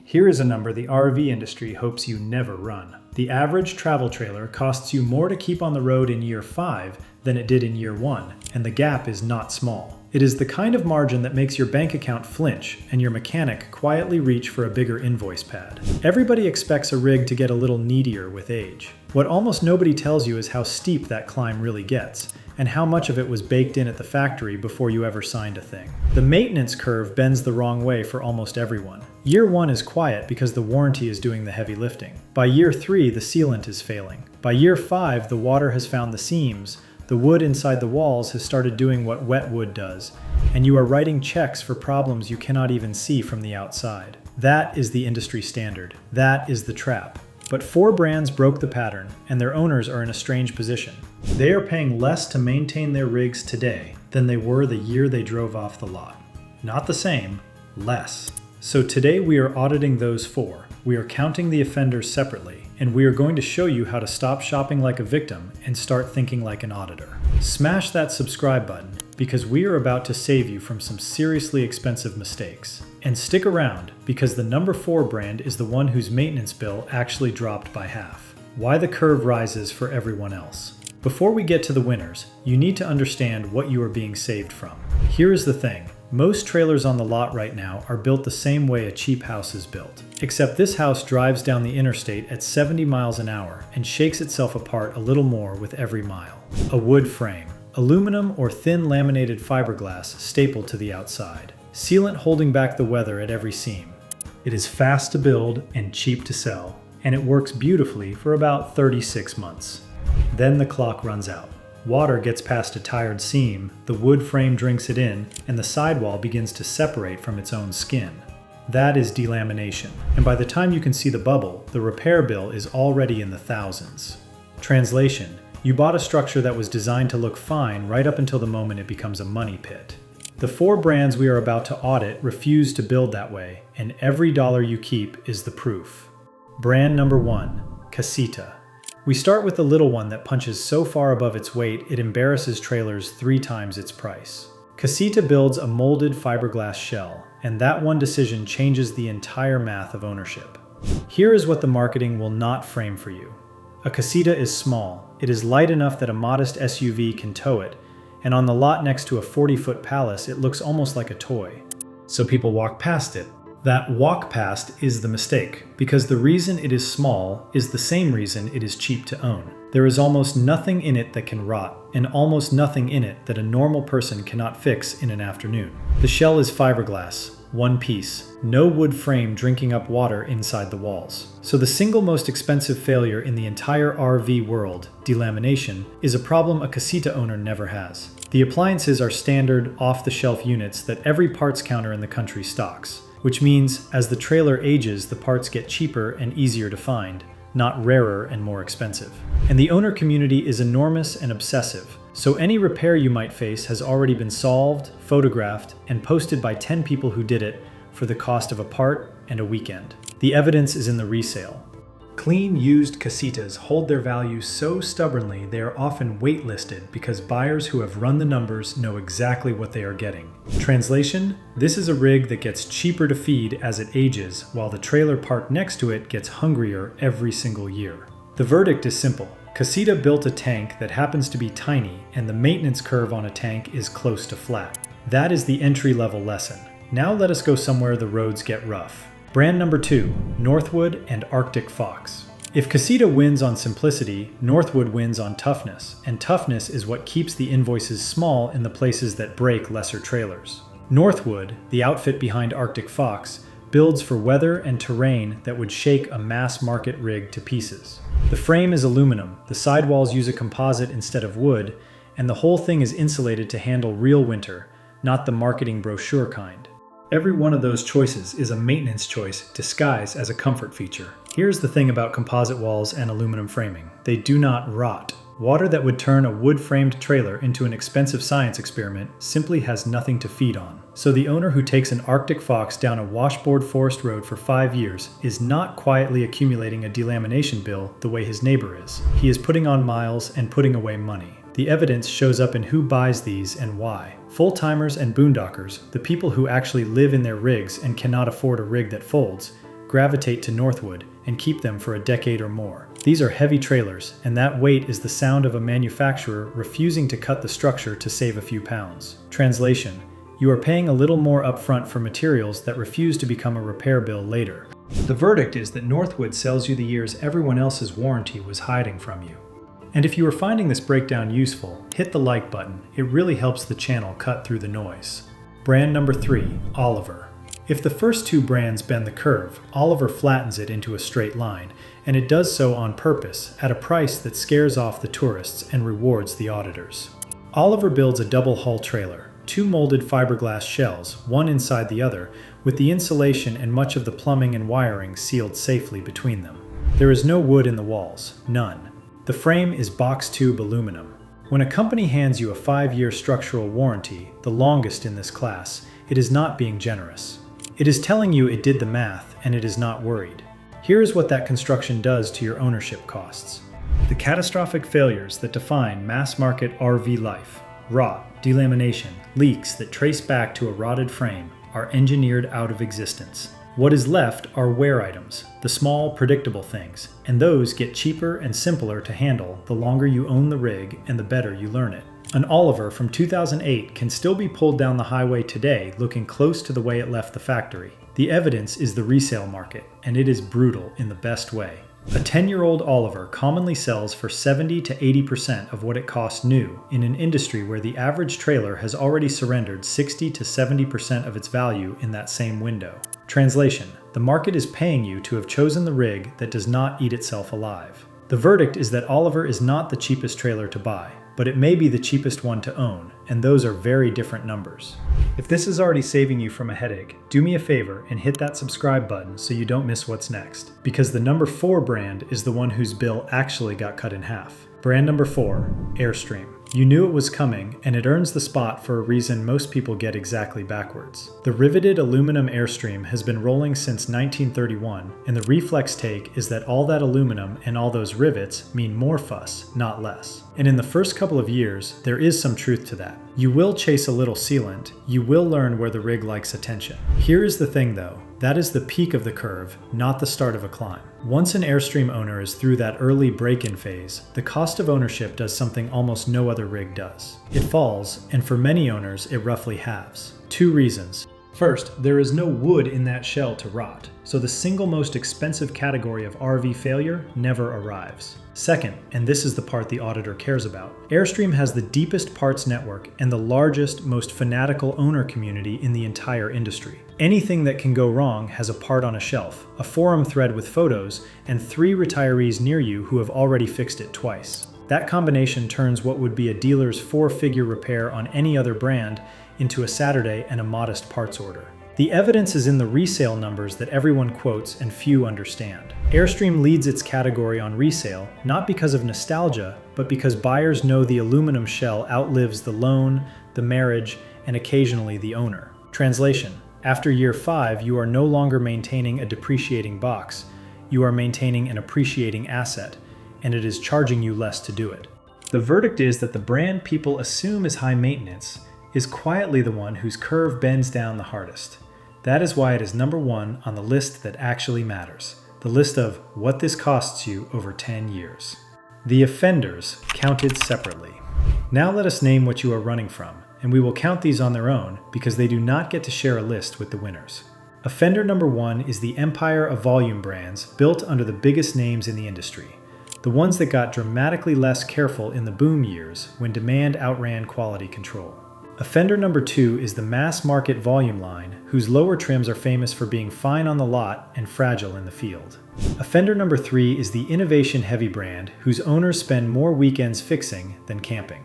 Here is a number the RV industry hopes you never run. The average travel trailer costs you more to keep on the road in year 5 than it did in year 1, and the gap is not small. It is the kind of margin that makes your bank account flinch and your mechanic quietly reach for a bigger invoice pad. Everybody expects a rig to get a little needier with age. What almost nobody tells you is how steep that climb really gets, and how much of it was baked in at the factory before you ever signed a thing. The maintenance curve bends the wrong way for almost everyone. Year 1 is quiet because the warranty is doing the heavy lifting. By year 3, the sealant is failing. By year 5, the water has found the seams, the wood inside the walls has started doing what wet wood does, and you are writing checks for problems you cannot even see from the outside. That is the industry standard. That is the trap. But 4 brands broke the pattern, and their owners are in a strange position. They are paying less to maintain their rigs today than they were the year they drove off the lot. Not the same, less. So today we are auditing those 4. We are counting the offenders separately, and we are going to show you how to stop shopping like a victim and start thinking like an auditor. Smash that subscribe button, because we are about to save you from some seriously expensive mistakes. And stick around, because the number 4 brand is the one whose maintenance bill actually dropped by half. Why the curve rises for everyone else. Before we get to the winners, you need to understand what you are being saved from. Here is the thing. Most trailers on the lot right now are built the same way a cheap house is built. Except this house drives down the interstate at 70 miles an hour and shakes itself apart a little more with every mile. A wood frame. Aluminum or thin laminated fiberglass stapled to the outside. Sealant holding back the weather at every seam. It is fast to build and cheap to sell, and it works beautifully for about 36 months. Then the clock runs out. Water gets past a tired seam, the wood frame drinks it in, and the sidewall begins to separate from its own skin. That is delamination, and by the time you can see the bubble, the repair bill is already in the thousands. Translation: you bought a structure that was designed to look fine right up until the moment it becomes a money pit. The 4 brands we are about to audit refuse to build that way, and every dollar you keep is the proof. Brand number 1, Casita. We start with the little one that punches so far above its weight it embarrasses trailers 3 times its price. Casita builds a molded fiberglass shell, and that one decision changes the entire math of ownership. Here is what the marketing will not frame for you. A Casita is small. It is light enough that a modest SUV can tow it, and on the lot next to a 40-foot palace it looks almost like a toy. So people walk past it. That walk past is the mistake, because the reason it is small is the same reason it is cheap to own. There is almost nothing in it that can rot, and almost nothing in it that a normal person cannot fix in an afternoon. The shell is fiberglass, one piece, no wood frame drinking up water inside the walls. So the single most expensive failure in the entire RV world, delamination, is a problem a Casita owner never has. The appliances are standard, off-the-shelf units that every parts counter in the country stocks. Which means, as the trailer ages, the parts get cheaper and easier to find, not rarer and more expensive. And the owner community is enormous and obsessive, so any repair you might face has already been solved, photographed, and posted by 10 people who did it for the cost of a part and a weekend. The evidence is in the resale. Clean, used Casitas hold their value so stubbornly they are often waitlisted because buyers who have run the numbers know exactly what they are getting. Translation: this is a rig that gets cheaper to feed as it ages, while the trailer parked next to it gets hungrier every single year. The verdict is simple. Casita built a tank that happens to be tiny, and the maintenance curve on a tank is close to flat. That is the entry-level lesson. Now let us go somewhere the roads get rough. Brand number 2, Northwood and Arctic Fox. If Casita wins on simplicity, Northwood wins on toughness, and toughness is what keeps the invoices small in the places that break lesser trailers. Northwood, the outfit behind Arctic Fox, builds for weather and terrain that would shake a mass-market rig to pieces. The frame is aluminum, the sidewalls use a composite instead of wood, and the whole thing is insulated to handle real winter, not the marketing brochure kind. Every one of those choices is a maintenance choice disguised as a comfort feature. Here's the thing about composite walls and aluminum framing. They do not rot. Water that would turn a wood-framed trailer into an expensive science experiment simply has nothing to feed on. So the owner who takes an Arctic Fox down a washboard forest road for 5 years is not quietly accumulating a delamination bill the way his neighbor is. He is putting on miles and putting away money. The evidence shows up in who buys these and why. Full-timers and boondockers, the people who actually live in their rigs and cannot afford a rig that folds, gravitate to Northwood and keep them for a decade or more. These are heavy trailers, and that weight is the sound of a manufacturer refusing to cut the structure to save a few pounds. Translation: you are paying a little more upfront for materials that refuse to become a repair bill later. The verdict is that Northwood sells you the years everyone else's warranty was hiding from you. And if you are finding this breakdown useful, hit the like button. It really helps the channel cut through the noise. Brand number 3, Oliver. If the first two brands bend the curve, Oliver flattens it into a straight line, and it does so on purpose at a price that scares off the tourists and rewards the auditors. Oliver builds a double hull trailer, 2 molded fiberglass shells, one inside the other, with the insulation and much of the plumbing and wiring sealed safely between them. There is no wood in the walls, none. The frame is box tube aluminum. When a company hands you a 5-year structural warranty, the longest in this class, it is not being generous. It is telling you it did the math and it is not worried. Here is what that construction does to your ownership costs. The catastrophic failures that define mass market RV life, rot, delamination, leaks that trace back to a rotted frame, are engineered out of existence. What is left are wear items, the small, predictable things, and those get cheaper and simpler to handle the longer you own the rig and the better you learn it. An Oliver from 2008 can still be pulled down the highway today looking close to the way it left the factory. The evidence is the resale market, and it is brutal in the best way. A 10-year-old Oliver commonly sells for 70 to 80% of what it costs new in an industry where the average trailer has already surrendered 60 to 70% of its value in that same window. Translation: the market is paying you to have chosen the rig that does not eat itself alive. The verdict is that Oliver is not the cheapest trailer to buy, but it may be the cheapest one to own, and those are very different numbers. If this is already saving you from a headache, do me a favor and hit that subscribe button so you don't miss what's next, because the number 4 brand is the one whose bill actually got cut in half. Brand number 4, Airstream. You knew it was coming, and it earns the spot for a reason most people get exactly backwards. The riveted aluminum Airstream has been rolling since 1931, and the reflex take is that all that aluminum and all those rivets mean more fuss, not less. And in the first couple of years, there is some truth to that. You will chase a little sealant, you will learn where the rig likes attention. Here is the thing though, that is the peak of the curve, not the start of a climb. Once an Airstream owner is through that early break-in phase, the cost of ownership does something almost no other rig does. It falls, and for many owners, it roughly halves. 2 reasons. First, there is no wood in that shell to rot, so the single most expensive category of RV failure never arrives. Second, and this is the part the auditor cares about, Airstream has the deepest parts network and the largest, most fanatical owner community in the entire industry. Anything that can go wrong has a part on a shelf, a forum thread with photos, and 3 retirees near you who have already fixed it twice. That combination turns what would be a dealer's 4-figure repair on any other brand into a Saturday and a modest parts order. The evidence is in the resale numbers that everyone quotes and few understand. Airstream leads its category on resale, not because of nostalgia, but because buyers know the aluminum shell outlives the loan, the marriage, and occasionally the owner. Translation: after year 5, you are no longer maintaining a depreciating box, you are maintaining an appreciating asset, and it is charging you less to do it. The verdict is that the brand people assume is high maintenance is quietly the one whose curve bends down the hardest. That is why it is number 1 on the list that actually matters, the list of what this costs you over 10 years. The offenders counted separately. Now let us name what you are running from, and we will count these on their own because they do not get to share a list with the winners. Offender number 1 is the empire of volume brands built under the biggest names in the industry, the ones that got dramatically less careful in the boom years when demand outran quality control. Offender number 2 is the mass market volume line, whose lower trims are famous for being fine on the lot and fragile in the field. Offender number 3 is the innovation heavy brand, whose owners spend more weekends fixing than camping.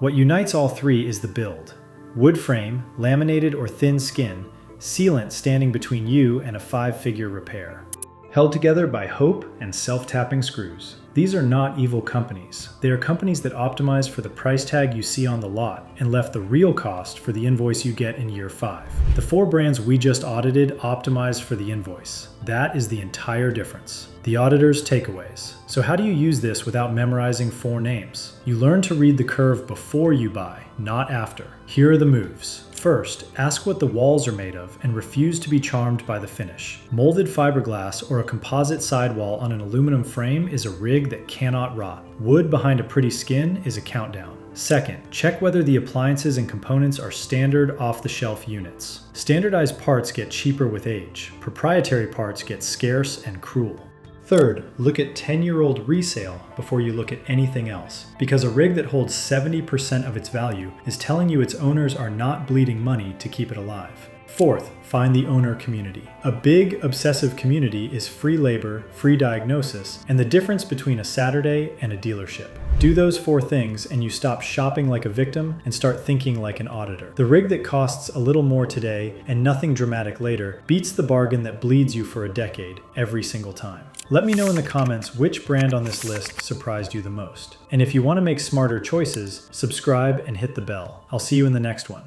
What unites all 3 is the build. Wood frame, laminated or thin skin, sealant standing between you and a 5-figure repair. Held together by hope and self-tapping screws. These are not evil companies. They are companies that optimize for the price tag you see on the lot and left the real cost for the invoice you get in year 5. The 4 brands we just audited optimized for the invoice. That is the entire difference. The auditor's takeaways. So how do you use this without memorizing 4 names? You learn to read the curve before you buy, not after. Here are the moves. First, ask what the walls are made of and refuse to be charmed by the finish. Molded fiberglass or a composite sidewall on an aluminum frame is a rig that cannot rot. Wood behind a pretty skin is a countdown. Second, check whether the appliances and components are standard off-the-shelf units. Standardized parts get cheaper with age. Proprietary parts get scarce and cruel. Third, look at 10-year-old resale before you look at anything else, because a rig that holds 70% of its value is telling you its owners are not bleeding money to keep it alive. Fourth, find the owner community. A big, obsessive community is free labor, free diagnosis, and the difference between a Saturday and a dealership. Do those 4 things and you stop shopping like a victim and start thinking like an auditor. The rig that costs a little more today and nothing dramatic later beats the bargain that bleeds you for a decade every single time. Let me know in the comments which brand on this list surprised you the most. And if you want to make smarter choices, subscribe and hit the bell. I'll see you in the next one.